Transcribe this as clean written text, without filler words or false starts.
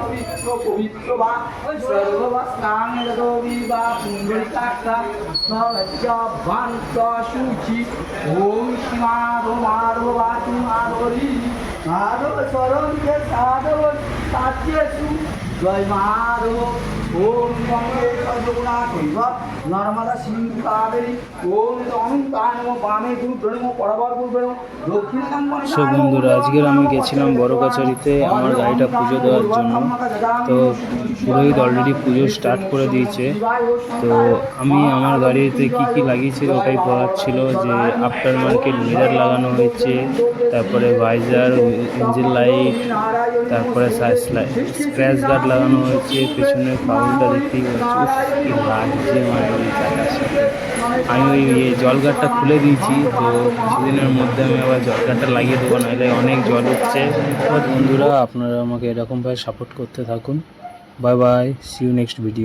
পবিত্র পবিত্র বা সর্বস্নান রবি বা পুণ্ডরিকাক্ষা সজ্জভান্ত শুচি ওম সীমারো মারো বা তুমারি মাধব শরণকে সাধব সাচ্যসু জয় মাধব ওম গঙ্গে সর্বগুণা কৈব নর্মদা সিন্ধু কাবেরী ওম অনন্তান বামে গুরুব্রহ্ম পরবর গুরুব্রহ্ম দক্ষিণাং সো বন্ধুরা, আজকের আমি গেছিলাম বড় কাছারিতে আমার গাড়িটা পুজো দেওয়ার জন্য। তো পুরোহিত অলরেডি পুজো স্টার্ট করে দিয়েছে। তো আমি আমার গাড়িতে কি লাগিয়েছিল ওটাই পড়াচ্ছিল, যে আফটার মার্কেট মিরার লাগানো হয়েছে, তারপরে ভাইজার, ইঞ্জিন লাইট, তারপরে স্ক্র্যাচ গার্ড লাগানো হয়েছে, পেছনে ফাউলটা দেখতেই পাচ্ছি কি লাগছে মানে ওই চাকার সাথে। আমি ওই জল গার্ডটা খুলে দিয়েছি, তো কিছুদিনের মধ্যে আমি আবার জল গার্ডটা লাগিয়ে দেবো, নাহলে অনেক জল হচ্ছে। বন্ধুরা, আপনারা আমাকে এরকমভাবে সাপোর্ট করতে থাকুন। Bye bye, see you next video.